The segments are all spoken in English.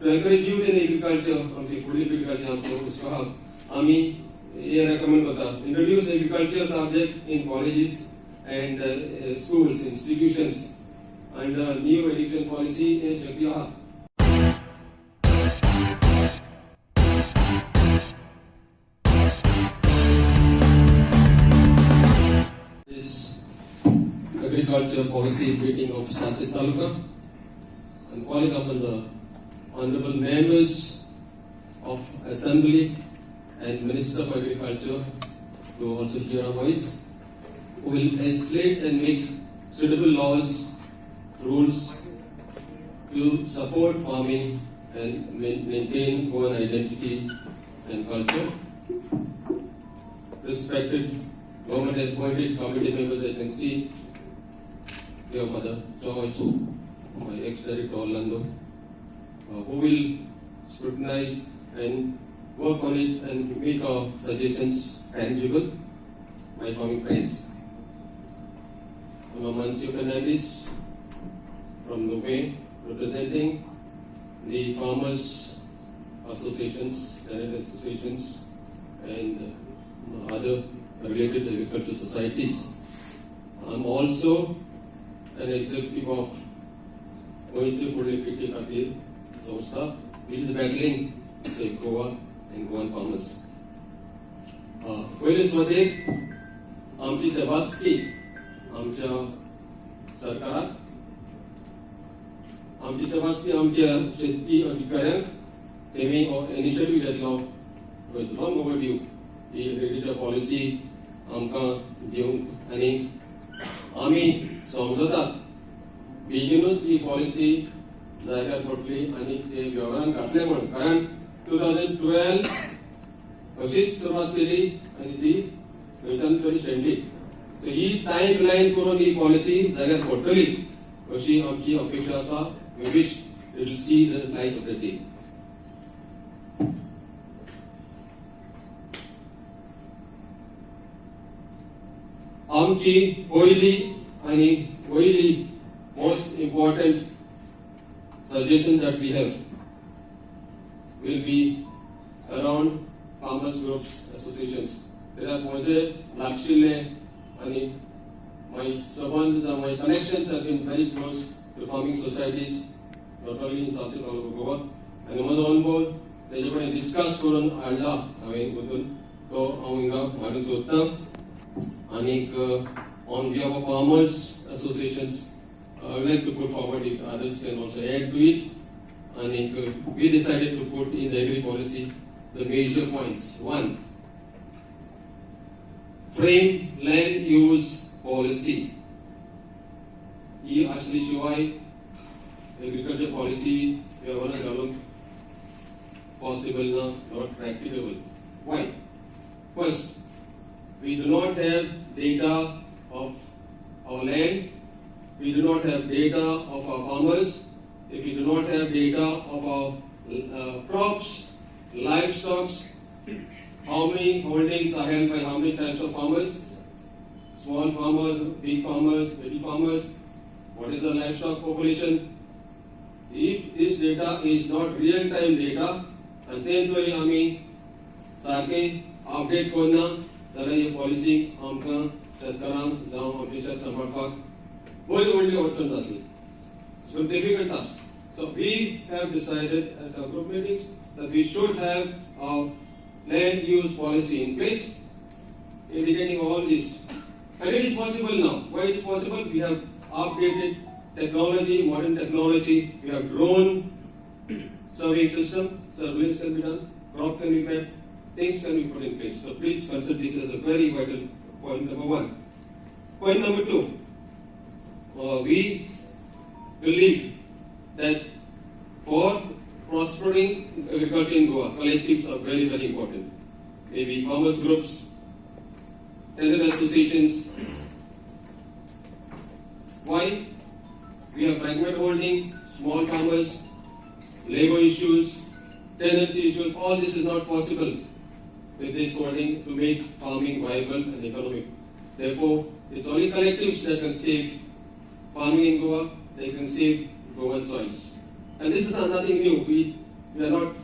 To encourage youth in agriculture, आमची फुडली पिढी आमचो हुस्को आहा. आमी हे recommend करता. Introduce agriculture subject in colleges and schools, institutions, and new education policy in Shakti आहा. Agriculture Policy meeting of Sansit Taluka, and calling upon the honorable members of Assembly and Minister of Agriculture to also hear our voice, who will legislate and make suitable laws, rules to support farming and maintain Goan identity and culture. Respected government appointed committee members, I can see your father, George, my ex-director Orlando, who will scrutinize and work on it and make our suggestions tangible. My farming friends, I'm Amancio from Norway, representing the farmers associations, tenant associations, and other related agricultural societies. I'm also an executive of Goyche Fudle Pilge Khatir, which is battling Goa and Goan farmers. पहिले स्वतः आमची सभासकी आमच्या सरकारात आमची सभासकी आमच्या शेतकी अधिकाऱ्यांक तेमी initiative घेतलो was long overdue. He agriculture policy आमकां दिवंक आनी आमी समजतात बेगीनूच ही पॉलिसी जाग्यार पडटली आनी ते व्यवहारांत घातले म्हण कारण 2012 अशीच सुरवात केली आनी ती थंयच्यान थोडी शेणली. सो ही टायम लायन करून ही पॉलिसी जाग्यार पडटली अशी आमची अपेक्षा आसा. We wish it will see the light of the day. आमची पयली आणि most important suggestion that we have will be around farmers groups associations. There are Mose, Lakshile, and my connections have been very close to farming societies, not only in South all over Goa. And on board, they will discuss Koran Allah, on behalf of farmers associations, I would like to put forward if others can also add to it. And we decided to put in the Agri policy the major points. 1. Frame land use policy. He actually शिवाय agriculture policy व्यवहार possible now, not practicable. Why? First, we do not have data of our land. We do not have data of our farmers. If we do not have data of our crops, livestock, how many holdings are held by how many types of farmers, small farmers, big farmers, middle farmers, what is the livestock population. If this data is not real-time data, and then आमी सारखे update करना, तर ये policy आमकां शेतकारांक जावं आमचे शेत सांबाळपाक very only option जातली. So difficult task. So we have decided at our group meetings that we should have our land use policy in place, indicating all this. And it is possible now. Why it is possible? We have updated technology, modern technology. We have drone surveying system. Surveillance can be done. Crop can be mapped. Things can be put in place. So please consider this as a very vital point number 1. Point number 2. We believe that for prospering agriculture in Goa, collectives are very, very important. Maybe farmers groups, tenant associations. Why? We have fragment holding, small farmers, labor issues, tenancy issues. All this is not possible with this holding to make farming viable and economic. Therefore, it's only collectives that can save farming in Goa, they can save Goan soils. And this is nothing new. We are not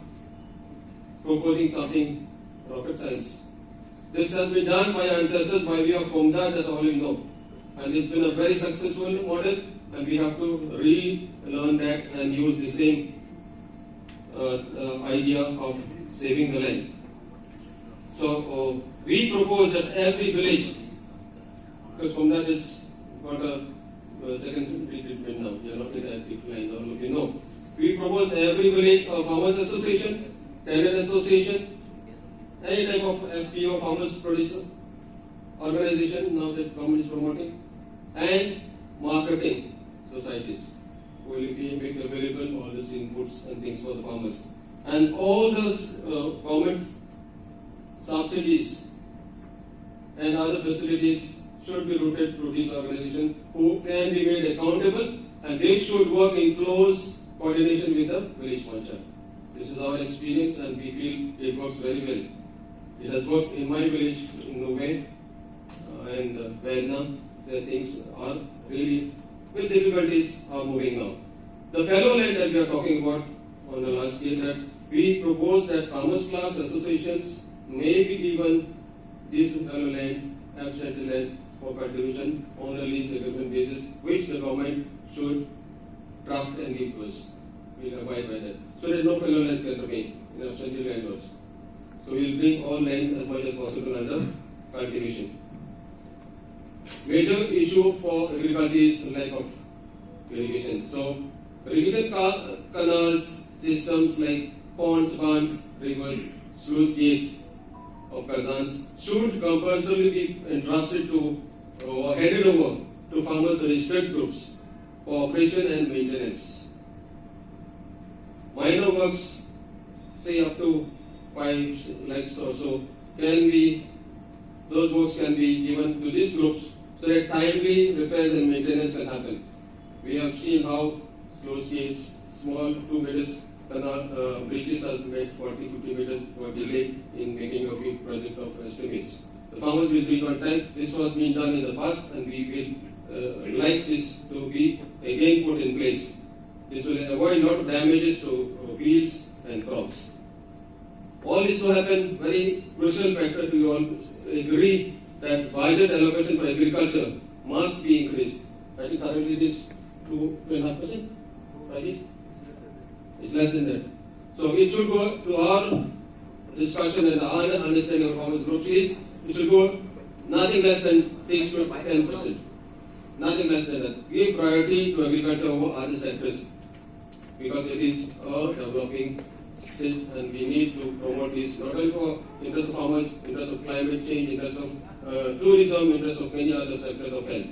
proposing something rocket science. This has been done by our ancestors by way of Fomda, that all you know. And it's been a very successful model, and we have to relearn that and use the same idea of saving the land. So we propose that every village, because Fomda is got a second treatment now, we are not in the active line, or you know. We propose every village of farmers association, tenant association, any type of FPO, farmers producer organization now that government is promoting, and marketing societies who will make available all these inputs and things for the farmers. And all those government subsidies and other facilities should be routed through these organizations who can be made accountable, and they should work in close coordination with the village panchayat. This is our experience, and we feel it works very well. It has worked in my village in Norway and Vietnam. The things are really, with difficulties, are moving now. The fallow land that we are talking about on the last scale, that we propose that farmers clubs, associations may be given this fallow land, absent land for cultivation on a lease agreement basis, which the government should draft and give to us. We will abide by that. So that no fallow land can remain in absentee landlords. So we will bring all land as much as possible under cultivation. Major issue for agriculture is lack of irrigation. So irrigation canals, systems like ponds, barns, rivers, sluice gates of kazans should compulsorily be entrusted to or handed over to farmers' registered groups for operation and maintenance. Minor works, say up to 5 lakhs or so, those works can be given to these groups so that timely repairs and maintenance can happen. We have seen how sluice gates, small 2 meters bridges are made 40-50 meters for delay in making a big project of estimates. The farmers will do it on time. This was being done in the past, and we will like this to be again put in place. This will avoid a lot of damages to fields and crops. All this will happen, very crucial factor. We all agree that budget allocation for agriculture must be increased. I think currently it is 2.5%. Right? It's less than that. So it should go to our discussion and our understanding of farmers groups is it should go nothing less than 6 to 10%. Nothing less than that. Give priority to agriculture over other sectors because it is a developing state, and we need to promote this not only for interest of farmers, interest of climate change, interest of tourism, interest of many other sectors of health.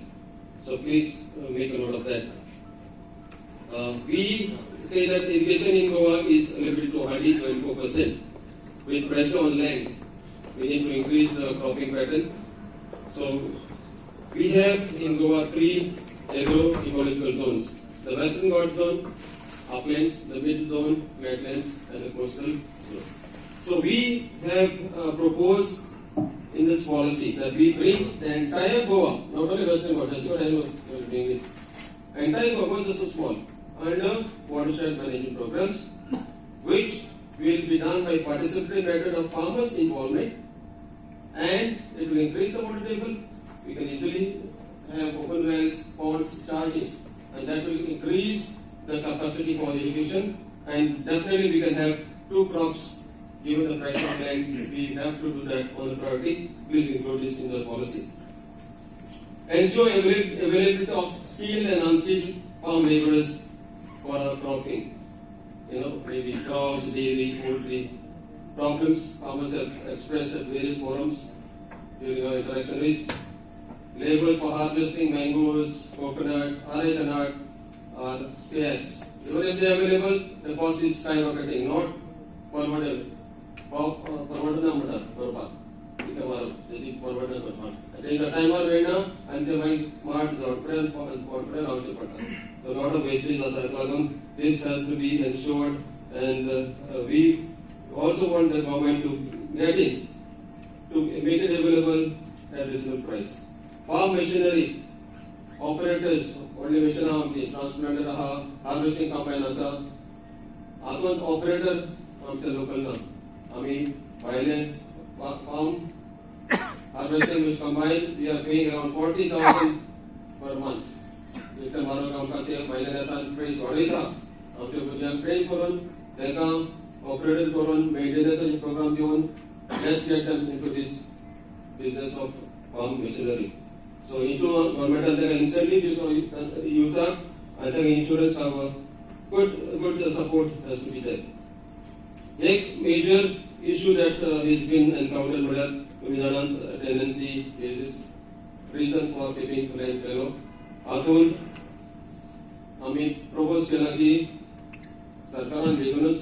So please make a note of that. We say that irrigation in Goa is limited to 124%. With pressure on land, we need to increase the cropping pattern. So we have in Goa 3 agro-ecological zones. The Western Ghats zone, uplands, the mid zone, wetlands, and the coastal zone. So we have proposed in this policy that we bring the entire Goa, not only Western Ghats, that's what I was doing it. Entire Goa is so small, under watershed management programs, which will be done by participatory method of farmers' involvement, and it will increase the water table. We can easily have open wells, ponds, charges, and that will increase the capacity for irrigation, and definitely we can have 2 crops given the price of land. We have to do that on the priority. Please include this in the policy. Ensure availability of skilled and unskilled farm laborers for our cropping. Maybe crops, dairy, poultry. Problems farmers have expressed at various forums during our interaction is labor for harvesting mangoes, coconut, arecanut are scarce. Even if they are available, the cost is skyrocketing, not forwardable. So a lot of wastage on the column. This has to be ensured, and we also want the government to get in to make it available at reasonable price. Farm machinery, operators, only transplanter harvesting combine आतून operator आमच्या लोकलना आम्ही भायले farm harvesting which combined we are paying around 40,000 per month. एक मारो आमकां ते भायले येता प्राइस वाडयता आमच्या भुरग्यांक ट्रेन करून ताका ऑपरेटर करून मेंटेनन्साचे प्रोग्राम दिवन let's get them into this business of farm machinery. So into government and incentive so youth I think insurance cover good support has to be there. एक major issue that has been encountered where तुम्ही जाणात tenancy is reason for keeping rent low. आतून आम्ही propose केला की सरकारान बेगीनच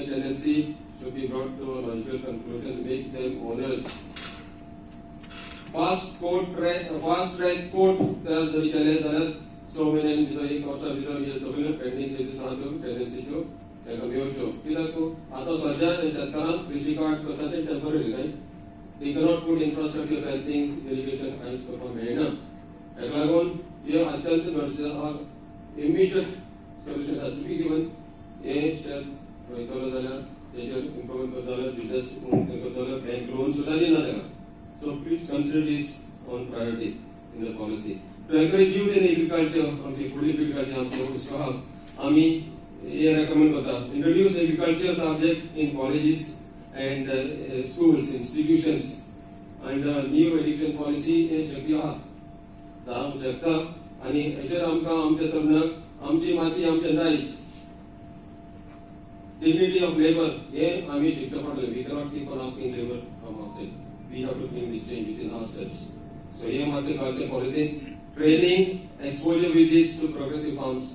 tenancy should be brought to a logical conclusion, make them owners. Fast track court त्याला जरी केले जाल्यार so many एक वर्सा भितर हे सगळे पेंडिंग केसीस आहा त्यो टेनन्सीच्यो ताका मेळच्यो कित्याक आतां सध्या शेतकारांक कृषी कार्ड करता ते temporary right they cannot put infrastructure fencing irrigation कांयच करपाक मेळना ताका लागून हे अत्यंत गरजेचें आहा immediate solution has to be given हे शेत रोयतलो जाल्यार तेजेर इम्प्रुवमेंट करता जाल्यार बिजनेस करता जाल्यार बँक लोन सुद्दां दिना ताका so please consider this on priority in the policy. To encourage youth in agriculture, आमची फुडली पिढी आमचो हुस्को आहा आमी हे recommend करता introduce agriculture subject in colleges and schools institutions and new education policy हे शक्य आहा जावंक शकता आनी हेचेर आमकां आमच्या तरणाक आमची माती आमचे दायज dignity of labor हे आमी शिकता पडले we cannot keep on asking labor from outside. We have to bring this change within ourselves. So here agriculture policy, training, exposure visits to progressive farms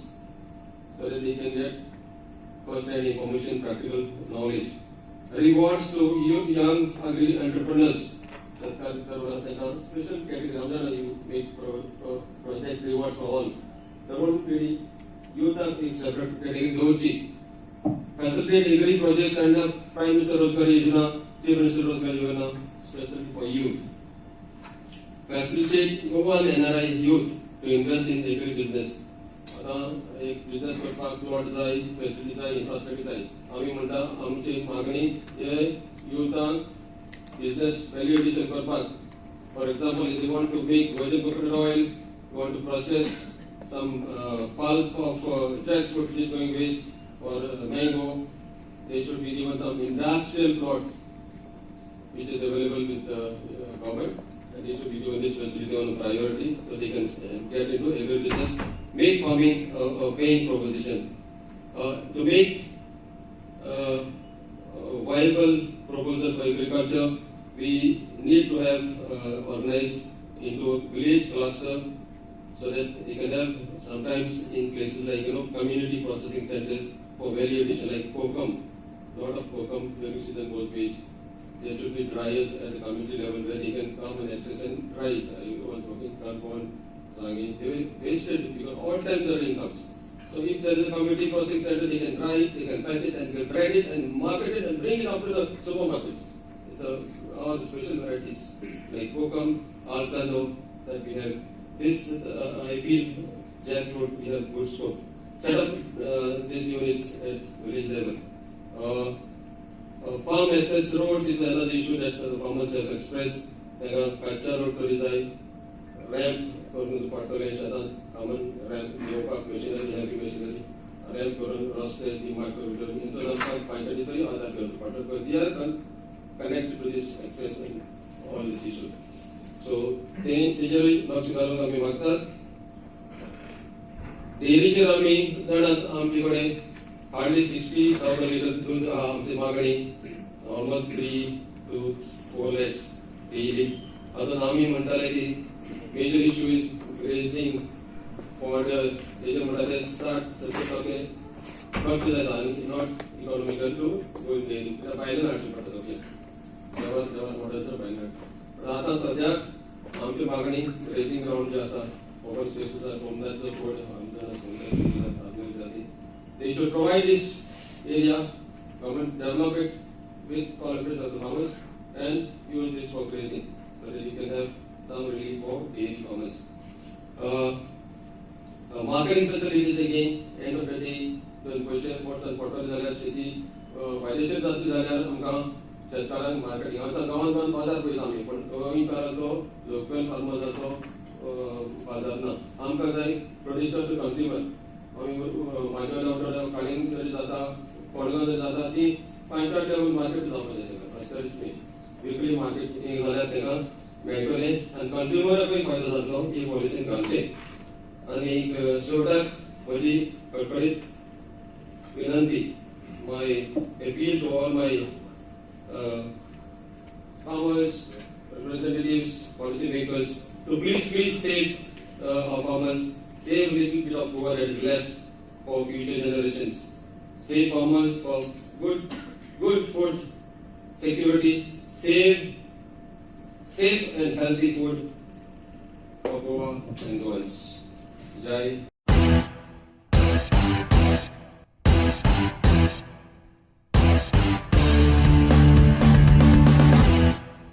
so that they can get first-hand information, practical knowledge. Rewards to young agri entrepreneurs. Special category, you make project rewards for all. The one youth are in separate category, Goyche. Facilitate agri projects under Prime Minister Rozgar Yojana, Chief Minister Rozgar Yojana. Especially for youth. Facilitate Goa and NRI youth to invest in agri business. आता एक business करपाक plot जाय, facility जाय, infrastructure जाय. आमी म्हणटा आमची मागणी हे युथांक बिझनेस व्हॅल्यू एडिशन करपाक. For example, if you want to make virgin coconut oil, you want to process some pulp of jackfruit which is going waste or mango, they should be given some industrial plots which is available with the government, and they should be given this facility on priority so they can get into agribusiness, make farming a paying proposition. To make viable proposal for agriculture, we need to have organized into a village cluster so that they can have sometimes in places like community processing centers for value addition like kokum. Lot of kokum during season goes waste. There should be dryers at the community level where they can come and access and dry it. I was working Kalpon, Sangi. They were wasted because all time there are incomes. So if there is a community processing center, they can dry it, they can pack it, and they can brand it and market it and bring it up to the supermarkets. It's all special varieties like kokum, alsado that we have. This I feel jackfruit we have good scope. Set up these units at village level. Farm access roads is another issue that the farmers have expressed. Kacha road torizai, ramp करून पाठवले शेतात common ramp येवपाक machinery heavy machinery ramp करून रस्ते डिमार्ट करून internal पायथा दिसली आधार करता पाठव they are connected to this access and all this issue. So तेजेर लक्ष घालून आमी मागतात. डेअरीचेर आमी जाणात आमचे कडेन hardly 60,000 liters दूध आमची मागणी almost 3 to 4 lakhs daily. आता आम्ही म्हणताले की major issue is grazing fodder. तेजे म्हणटाले 60-70% खर्च जाता आणि not economical to go in dairy. त्या भायल्यान हाडचें पडटा सगळें. देवार मोठ्याचो भायल्यान. पण आता सद्याक आमची मागणी grazing ground जे आसा open spaces आसा कोंबड्याचो फोड आमच्या they should provide this area, government develop it with cooperation of the farmers and use this for grazing so that you can have some relief for dairy farmers. Marketing facilities again, end of the day, दोन पैसे वर्सान पडटले जाल्यार शेती फायदेशीर जातली जाल्यार आमकां शेतकारांक मार्केट हांगासर गांवांत गांवांत बाजार पळयता आमी पण गोंयकारांचो लोकल फार्मर्साचो बाजार ना आमकां जाय प्रोड्युसर टू कन्ज्युमर आमी म्हाज्या डॉक्टर काळींग जरी जाता कोडगांव जरी जाता ती 5 लेवल मार्केट जावपाक जाय ताका अशें तरेची वेगळी मार्केट जाल्यार ताका मेळटलें आनी कन्ज्युमराकूय फायदो जातलो ही पॉलिसीन घालचें आनी शेवटाक म्हजी कळकळीत विनंती my appeal to all my farmers, representatives, policy makers to please save our farmers, save a little bit of Goa that is left for future generations. Save farmers for good food security, safe and healthy food for Goa and Goans. Jai